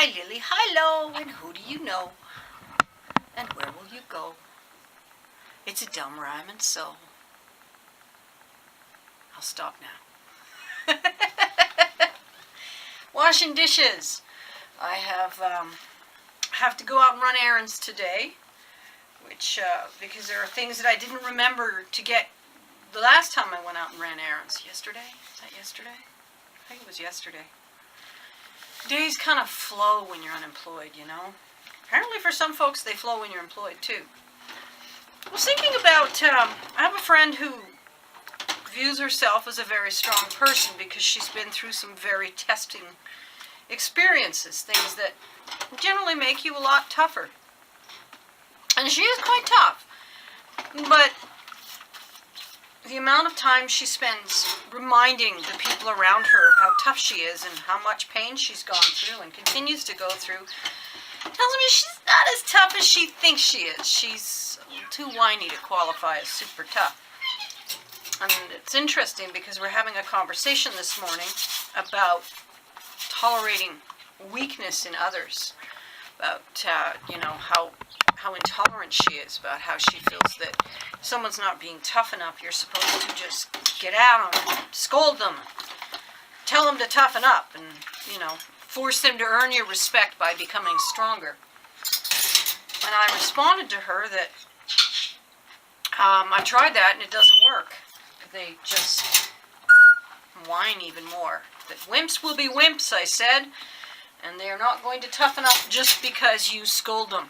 Hi Lily, hello, and who do you know? And where will you go? It's a dumb rhyme, and so I'll stop now. Washing dishes. I have to go out and run errands today, which because there are things that I didn't remember to get the last time I went out and ran errands. Yesterday? Is that yesterday? I think it was yesterday. Days kind of flow when you're unemployed, you know. Apparently for some folks they flow when you're employed too. I was thinking about, I have a friend who views herself as a very strong person because she's been through some very testing experiences, things that generally make you a lot tougher. And she is quite tough, but the amount of time she spends reminding the people around her how tough she is and how much pain she's gone through and continues to go through tells me she's not as tough as she thinks she is. She's too whiny to qualify as super tough. And it's interesting because we're having a conversation this morning about tolerating weakness in others, about how intolerant she is, about how she feels that if someone's not being tough enough, you're supposed to just get out on them, scold them, tell them to toughen up, and force them to earn your respect by becoming stronger. And I responded to her that I tried that and it doesn't work. They just whine even more. That wimps will be wimps, I said, and they are not going to toughen up just because you scold them.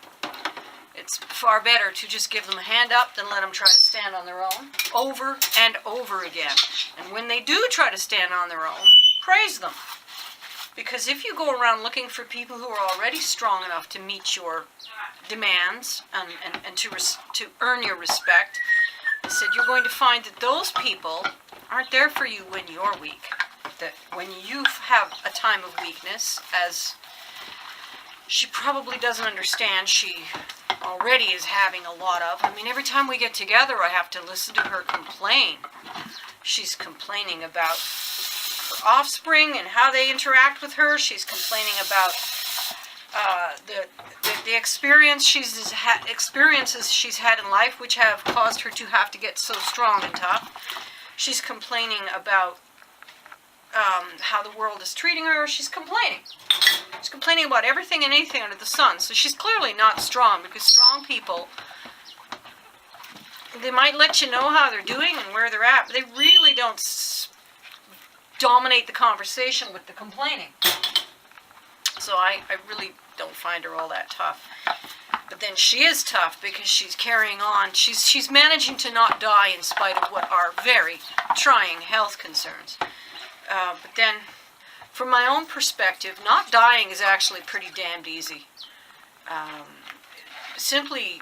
It's far better to just give them a hand up than let them try to stand on their own over and over again. And when they do try to stand on their own, praise them. Because if you go around looking for people who are already strong enough to meet your demands and to earn your respect, I said you're going to find that those people aren't there for you when you're weak. That when you have a time of weakness, as she probably doesn't understand, she already is having a lot of. I mean, every time we get together, I have to listen to her complain. She's complaining about her offspring and how they interact with her. She's complaining about the experiences she's had in life, which have caused her to have to get so strong and tough. She's complaining about how the world is treating her. She's complaining. She's complaining about everything and anything under the sun. So she's clearly not strong, because strong people, they might let you know how they're doing and where they're at, but they really don't dominate the conversation with the complaining. So I really don't find her all that tough. But then she is tough because she's carrying on. She's managing to not die in spite of what are very trying health concerns. But then, from my own perspective, not dying is actually pretty damned easy. Simply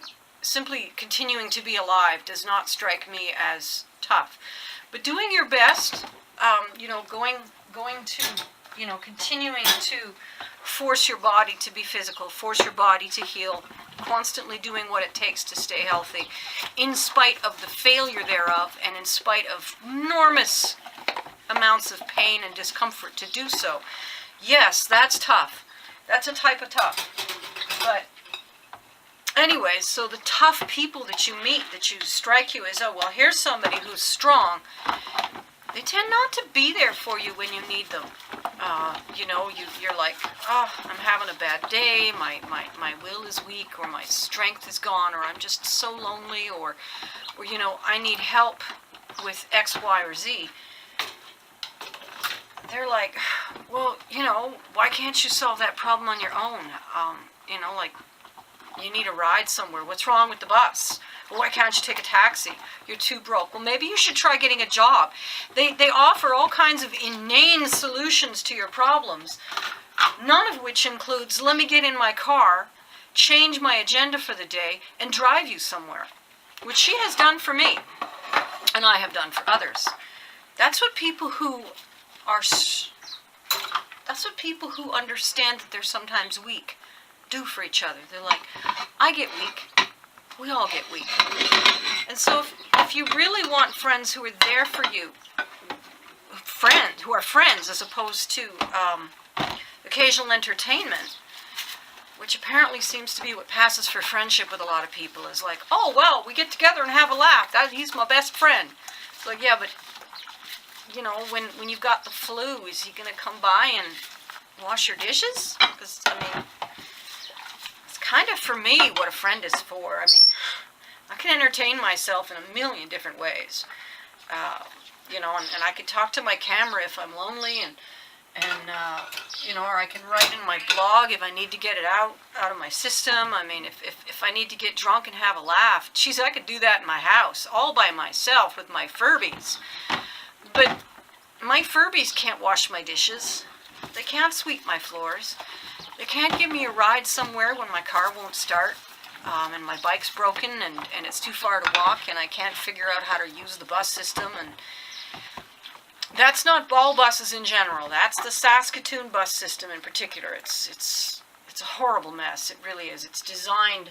continuing to be alive does not strike me as tough. But doing your best, continuing to force your body to be physical, force your body to heal, constantly doing what it takes to stay healthy, in spite of the failure thereof, and in spite of enormous amounts of pain and discomfort to do so. Yes, that's tough. That's a type of tough. But anyways, so the tough people that you meet, that you strike you as, oh, well, here's somebody who's strong, they tend not to be there for you when you need them. You're like, oh, I'm having a bad day, my will is weak, or my strength is gone, or I'm just so lonely, or I need help with X, Y, or Z. They're like, well, why can't you solve that problem on your own? You need a ride somewhere. What's wrong with the bus? Well, why can't you take a taxi? You're too broke. Well, maybe you should try getting a job. They offer all kinds of inane solutions to your problems, none of which includes, let me get in my car, change my agenda for the day, and drive you somewhere, which she has done for me, and I have done for others. That's what people who understand that they're sometimes weak do for each other. They're like, I get weak, we all get weak. And so if you really want friends who are there for you, who are friends as opposed to occasional entertainment, which apparently seems to be what passes for friendship with a lot of people, is like, oh, well, we get together and have a laugh. He's my best friend. It's like, yeah, but, you know, when you've got the flu, is he going to come by and wash your dishes? Because, I mean, it's kind of, for me, what a friend is for. I mean, I can entertain myself in a million different ways. You know, and I could talk to my camera if I'm lonely, and you know, or I can write in my blog if I need to get it out of my system. I mean, if I need to get drunk and have a laugh, geez, I could do that in my house, all by myself with my Furbies. But my Furbies can't wash my dishes. They can't sweep my floors. They can't give me a ride somewhere when my car won't start, and my bike's broken, and it's too far to walk, and I can't figure out how to use the bus system. And that's not all buses in general. That's the Saskatoon bus system in particular. It's a horrible mess. It really is. It's designed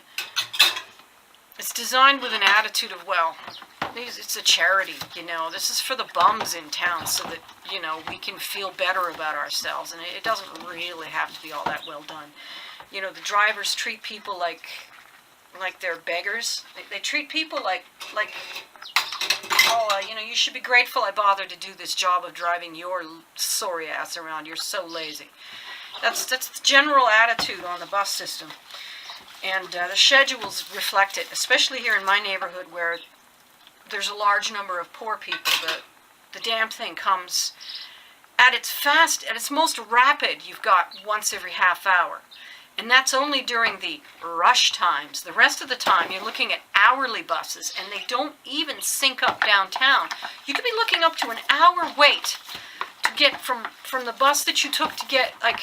with an attitude of, well, it's a charity, you know. This is for the bums in town so that, you know, we can feel better about ourselves. And it doesn't really have to be all that well done. You know, the drivers treat people like they're beggars. They treat people like oh, you know, you should be grateful I bothered to do this job of driving your sorry ass around. You're so lazy. That's the general attitude on the bus system. And the schedules reflect it, especially here in my neighborhood where there's a large number of poor people. The damn thing comes at its most rapid, you've got once every half hour. And that's only during the rush times. The rest of the time, you're looking at hourly buses, and they don't even sync up downtown. You could be looking up to an hour wait to get from the bus that you took to get, like,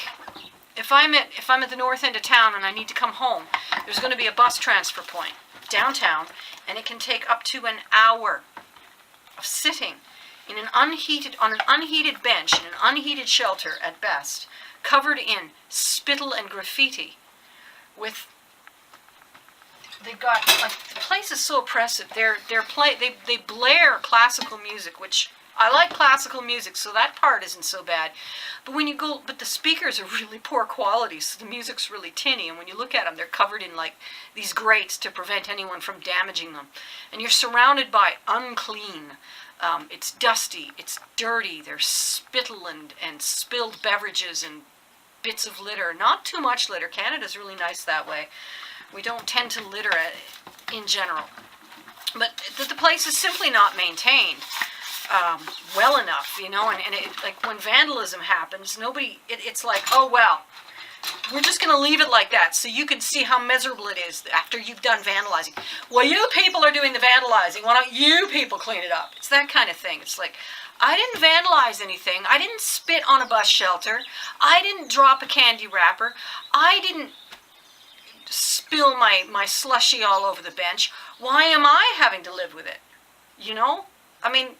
if I'm at the north end of town and I need to come home, there's going to be a bus transfer point downtown, and it can take up to an hour of sitting on an unheated bench in an unheated shelter at best, covered in spittle and graffiti. They've got, like, the place is so oppressive. They blare classical music, which I like classical music, so that part isn't so bad. But the speakers are really poor quality, so the music's really tinny, and when you look at them, they're covered in, like, these grates to prevent anyone from damaging them. And you're surrounded by unclean. It's dusty, it's dirty, there's spittle and spilled beverages and bits of litter. Not too much litter. Canada's really nice that way. We don't tend to litter in general. But the place is simply not maintained well enough, you know, and like when vandalism happens, it's like, oh well, we're just going to leave it like that so you can see how miserable it is after you've done vandalizing. Well, you people are doing the vandalizing. Why don't you people clean it up? It's that kind of thing. It's like, I didn't vandalize anything. I didn't spit on a bus shelter. I didn't drop a candy wrapper. I didn't spill my slushy all over the bench. Why am I having to live with it? You know? I mean,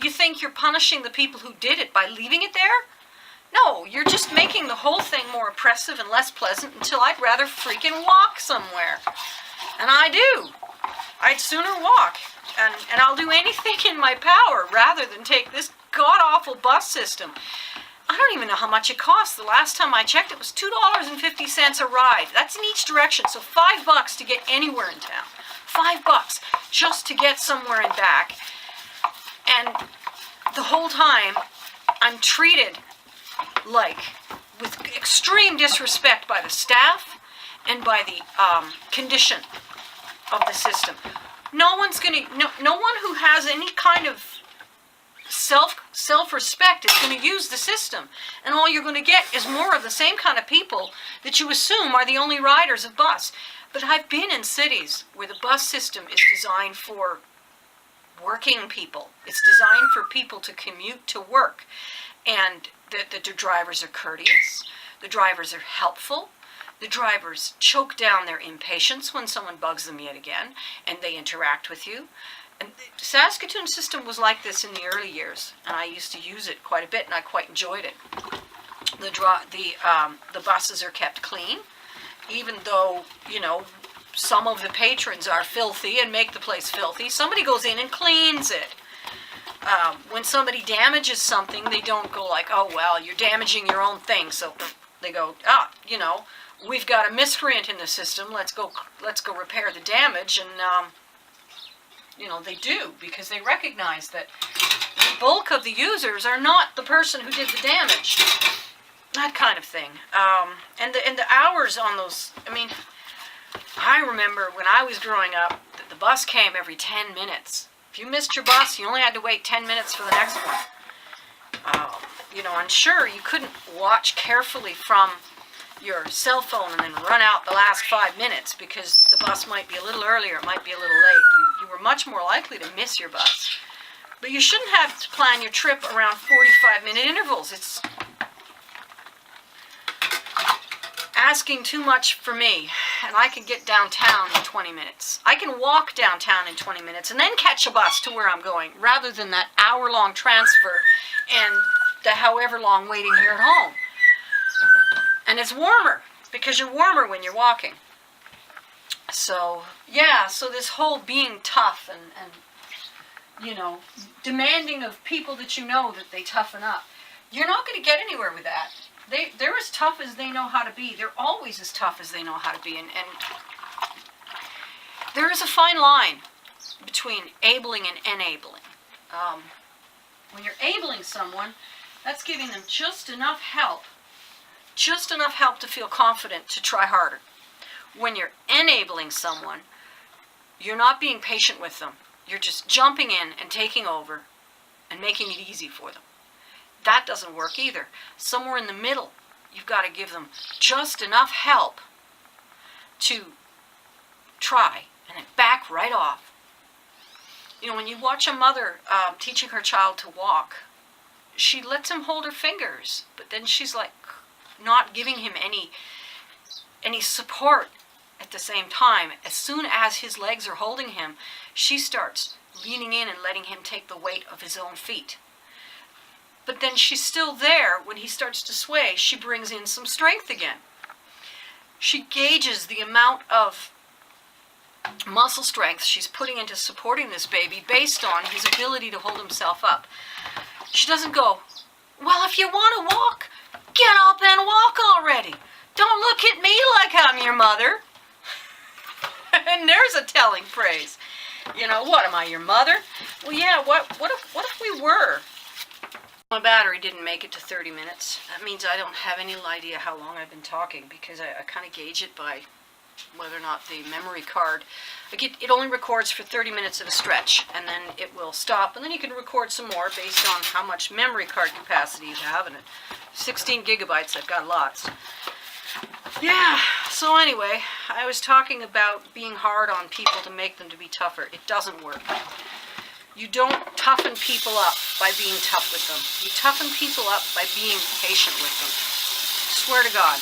you think you're punishing the people who did it by leaving it there? No, you're just making the whole thing more oppressive and less pleasant until I'd rather freaking walk somewhere. And I do. I'd sooner walk. And I'll do anything in my power rather than take this god-awful bus system. I don't even know how much it costs. The last time I checked, it was $2.50 a ride. That's in each direction, so $5 to get anywhere in town. $5 just to get somewhere and back. And the whole time, I'm treated like with extreme disrespect by the staff and by the condition of the system. No one who has any kind of self-respect is going to use the system, and all you're going to get is more of the same kind of people that you assume are the only riders of bus. But I've been in cities where the bus system is designed for working people. It's designed for people to commute to work, and the drivers are courteous, the drivers are helpful, the drivers choke down their impatience when someone bugs them yet again, and they interact with you. And the Saskatoon system was like this in the early years, and I used to use it quite a bit, and I quite enjoyed it. The buses are kept clean, even though, you know, some of the patrons are filthy and make the place filthy. Somebody goes in and cleans it. When somebody damages something, they don't go like, oh, well, you're damaging your own thing, so They go, we've got a miscreant in the system. Let's go repair the damage. And they do, because they recognize that the bulk of the users are not the person who did the damage. That kind of thing. And the hours on those. I mean, I remember when I was growing up, the bus came every 10 minutes. If you missed your bus, you only had to wait 10 minutes for the next one. And sure, you couldn't watch carefully from your cell phone and then run out the last 5 minutes, because the bus might be a little earlier, it might be a little late. You were much more likely to miss your bus. But you shouldn't have to plan your trip around 45-minute intervals. It's asking too much for me, and I can get downtown in 20 minutes. I can walk downtown in 20 minutes and then catch a bus to where I'm going, rather than that hour-long transfer and the however long waiting here at home. And it's warmer, because you're warmer when you're walking. So, so this whole being tough and demanding of people that that they toughen up, you're not going to get anywhere with that. They're as tough as they know how to be. They're always as tough as they know how to be. And there is a fine line between abling and enabling. When you're abling someone, that's giving them just enough help to feel confident to try harder. When you're enabling someone, you're not being patient with them. You're just jumping in and taking over and making it easy for them. That doesn't work either. Somewhere in the middle, you've got to give them just enough help to try and then back right off. When you watch a mother teaching her child to walk, she lets him hold her fingers, but then she's like not giving him any support at the same time. As soon as his legs are holding him, she starts leaning in and letting him take the weight of his own feet. But then she's still there when he starts to sway. She brings in some strength again. She gauges the amount of muscle strength she's putting into supporting this baby based on his ability to hold himself up. She doesn't go, well, if you want to walk, get up and walk already. Don't look at me like I'm your mother. And there's a telling phrase. What, am I your mother? Well, yeah, what if we were? My battery didn't make it to 30 minutes. That means I don't have any idea how long I've been talking, because I kind of gauge it by whether or not the memory card, it only records for 30 minutes at a stretch, and then it will stop, and then you can record some more based on how much memory card capacity you have, and at 16 gigabytes, I've got lots. Yeah, so anyway, I was talking about being hard on people to make them to be tougher. It doesn't work. You don't toughen people up by being tough with them. You toughen people up by being patient with them. Swear to God.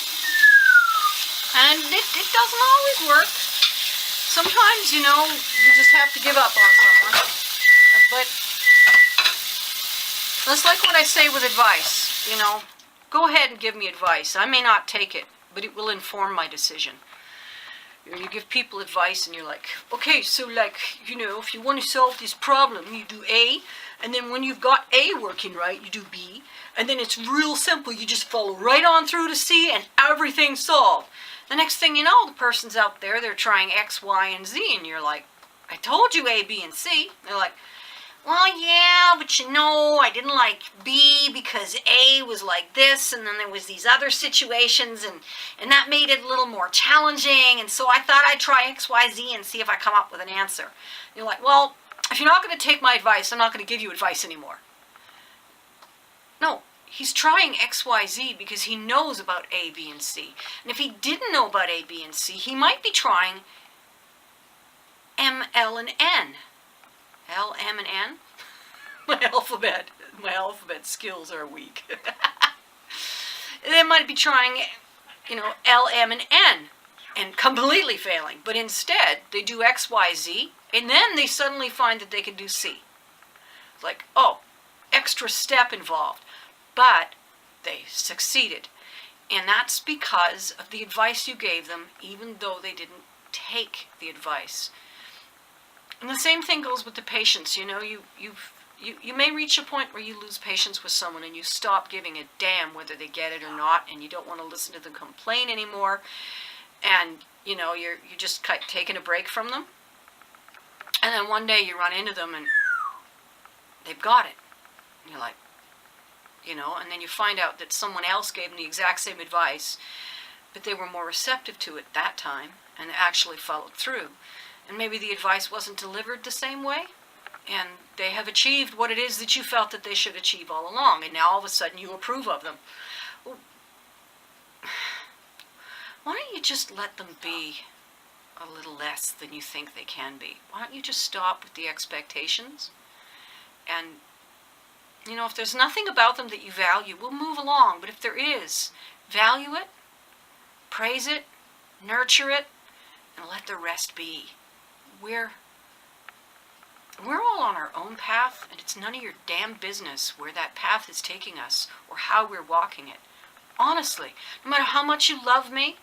And it doesn't always work. Sometimes, you just have to give up on someone. But that's like what I say with advice, Go ahead and give me advice. I may not take it, but it will inform my decision. You give people advice and you're like, okay, so if you want to solve this problem, you do A, and then when you've got A working right, you do B, and then it's real simple. You just follow right on through to C and everything's solved. The next thing you know, the person's out there, they're trying X, Y, and Z, and you're like, I told you A, B, and C. They're like, well, yeah, but I didn't like B because A was like this, and then there was these other situations, and that made it a little more challenging, and so I thought I'd try X, Y, Z and see if I come up with an answer. And you're like, well, if you're not going to take my advice, I'm not going to give you advice anymore. No, he's trying X, Y, Z because he knows about A, B, and C. And if he didn't know about A, B, and C, he might be trying M, L, and N. L, M, and N? My alphabet skills are weak. They might be trying, L, M, and N, and completely failing. But instead, they do X, Y, Z, and then they suddenly find that they can do C. It's like, oh, extra step involved. But they succeeded. And that's because of the advice you gave them, even though they didn't take the advice. And the same thing goes with the patients. you may reach a point where you lose patience with someone and you stop giving a damn whether they get it or not, and you don't want to listen to them complain anymore, and you know you're just taking a break from them, and then one day you run into them and they've got it, and you're like, you know, and then you find out that someone else gave them the exact same advice, but they were more receptive to it that time and actually followed through, and maybe the advice wasn't delivered the same way, and they have achieved what it is that you felt that they should achieve all along, and now all of a sudden you approve of them. Well, why don't you just let them be a little less than you think they can be? Why don't you just stop with the expectations? And, you know, if there's nothing about them that you value, we'll move along. But if there is, value it, praise it, nurture it, and let the rest be. We're all on our own path, and it's none of your damn business where that path is taking us or how we're walking it. Honestly, no matter how much you love me,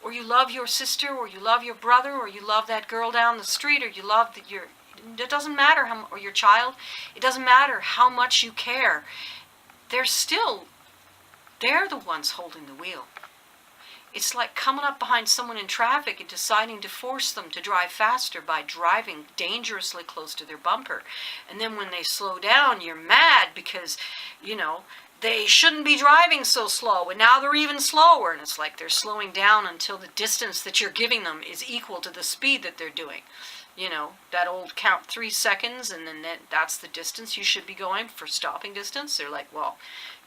or you love your sister, or you love your brother, or you love that girl down the street, or you love it doesn't matter or your child, it doesn't matter how much you care. They're the ones holding the wheel. It's like coming up behind someone in traffic and deciding to force them to drive faster by driving dangerously close to their bumper. And then when they slow down, you're mad because, you know, they shouldn't be driving so slow, and now they're even slower. And it's like they're slowing down until the distance that you're giving them is equal to the speed that they're doing. You know, that old count 3 seconds, and then that's the distance you should be going for stopping distance. They're like, well,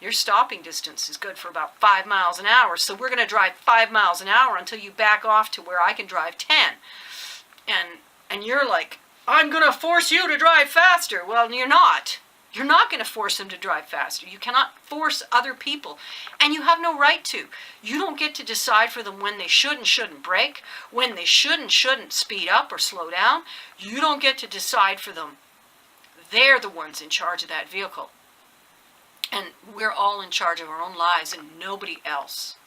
your stopping distance is good for about 5 miles an hour, so we're going to drive 5 miles an hour until you back off to where I can drive 10. And you're like, I'm going to force you to drive faster. Well, you're not. You're not going to force them to drive faster. You cannot force other people, and you have no right to. You don't get to decide for them when they should and shouldn't brake, when they should and shouldn't speed up or slow down. You don't get to decide for them. They're the ones in charge of that vehicle. And we're all in charge of our own lives, and nobody else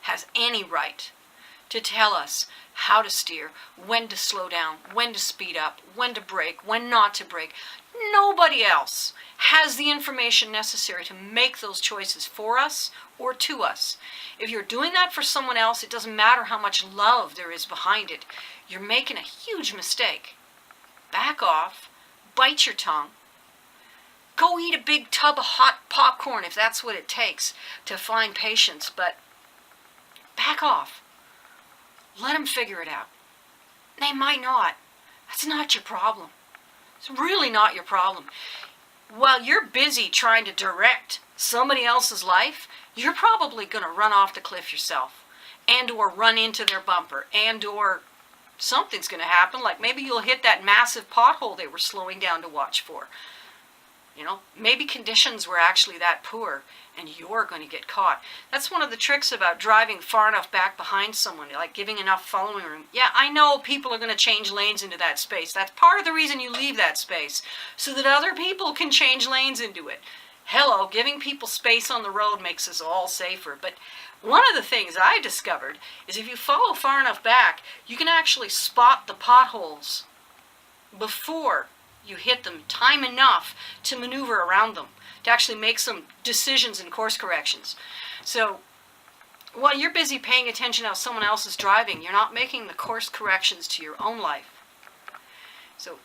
has any right to tell us how to steer, when to slow down, when to speed up, when to brake, when not to brake. Nobody else has the information necessary to make those choices for us or to us. If you're doing that for someone else, it doesn't matter how much love there is behind it. You're making a huge mistake. Back off, bite your tongue, go eat a big tub of hot popcorn if that's what it takes to find patience, but back off. Let them figure it out. They might not. That's not your problem. It's really not your problem. While you're busy trying to direct somebody else's life, you're probably going to run off the cliff yourself, and or run into their bumper, and or something's going to happen, like maybe you'll hit that massive pothole they were slowing down to watch for. You know, maybe conditions were actually that poor and you're going to get caught. That's one of the tricks about driving far enough back behind someone, like giving enough following room. Yeah, I know people are going to change lanes into that space. That's part of the reason you leave that space, so that other people can change lanes into it. Hello, giving people space on the road makes us all safer. But one of the things I discovered is if you follow far enough back, you can actually spot the potholes before you hit them, time enough to maneuver around them, to actually make some decisions and course corrections. So while you're busy paying attention to how someone else is driving, you're not making the course corrections to your own life. So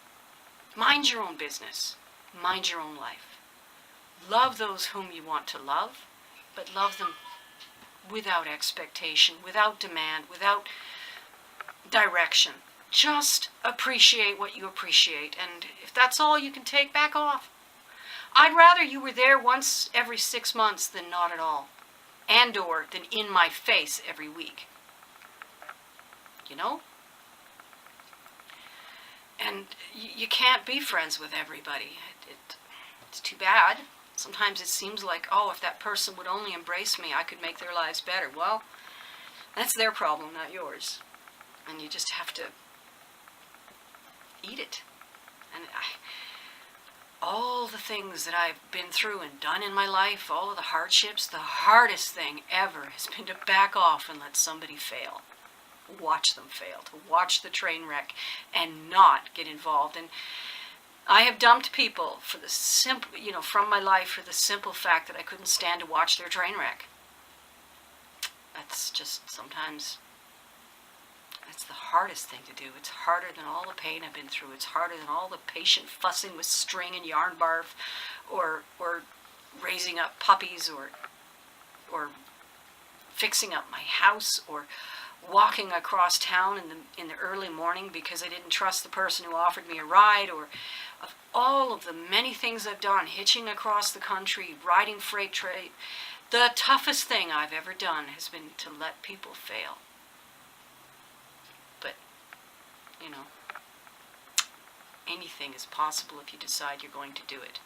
mind your own business. Mind your own life. Love those whom you want to love, but love them without expectation, without demand, without direction. Just appreciate what you appreciate, and if that's all you can take, back off. I'd rather you were there once every 6 months than not at all, and or than in my face every week. You know? And you can't be friends with everybody. It's too bad. Sometimes it seems like, oh, if that person would only embrace me, I could make their lives better. Well, that's their problem, not yours. And you just have to eat it. And all the things that I've been through and done in my life, all of the hardships, the hardest thing ever has been to back off and let somebody fail. Watch them fail, to watch the train wreck and not get involved. And I have dumped people for the simple, from my life for the simple fact that I couldn't stand to watch their train wreck. That's just sometimes, it's the hardest thing to do. It's harder than all the pain I've been through. It's harder than all the patient fussing with string and yarn barf, or raising up puppies, or fixing up my house, or walking across town in the early morning because I didn't trust the person who offered me a ride, or of all of the many things I've done, hitching across the country, riding freight train. The toughest thing I've ever done has been to let people fail. But, anything is possible if you decide you're going to do it.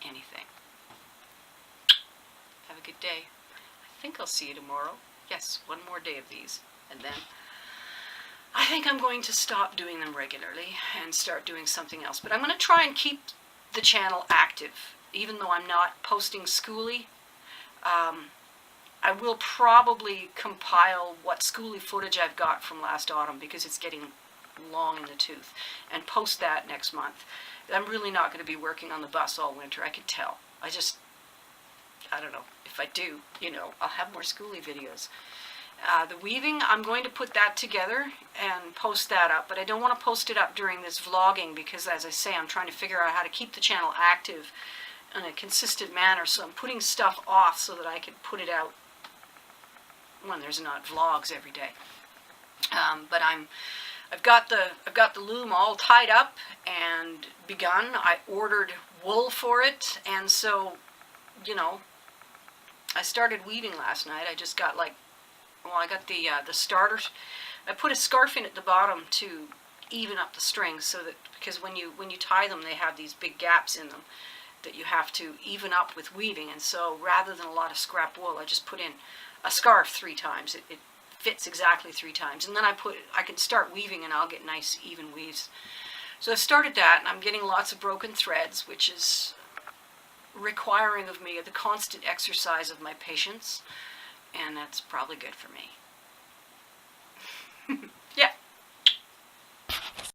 Anything. Have a good day. I think I'll see you tomorrow. Yes, one more day of these. And then I think I'm going to stop doing them regularly and start doing something else. But I'm going to try and keep the channel active, even though I'm not posting schooly. I will probably compile what schooly footage I've got from last autumn, because it's getting long in the tooth, and post that next month. I'm really not going to be working on the bus all winter. I can tell. I don't know. If I do, I'll have more schooly videos. The weaving, I'm going to put that together and post that up, but I don't want to post it up during this vlogging because, as I say, I'm trying to figure out how to keep the channel active in a consistent manner, so I'm putting stuff off so that I can put it out when there's not vlogs every day. But I've got the loom all tied up and begun. I ordered wool for it, and so, I started weaving last night. I just got I got the starters. I put a scarf in at the bottom to even up the strings, so that, because when you tie them, they have these big gaps in them that you have to even up with weaving. And so rather than a lot of scrap wool, I just put in a scarf 3 times. It fits exactly 3 times, and then I can start weaving, and I'll get nice even weaves. So I've started that, and I'm getting lots of broken threads, which is requiring of me the constant exercise of my patience, and that's probably good for me.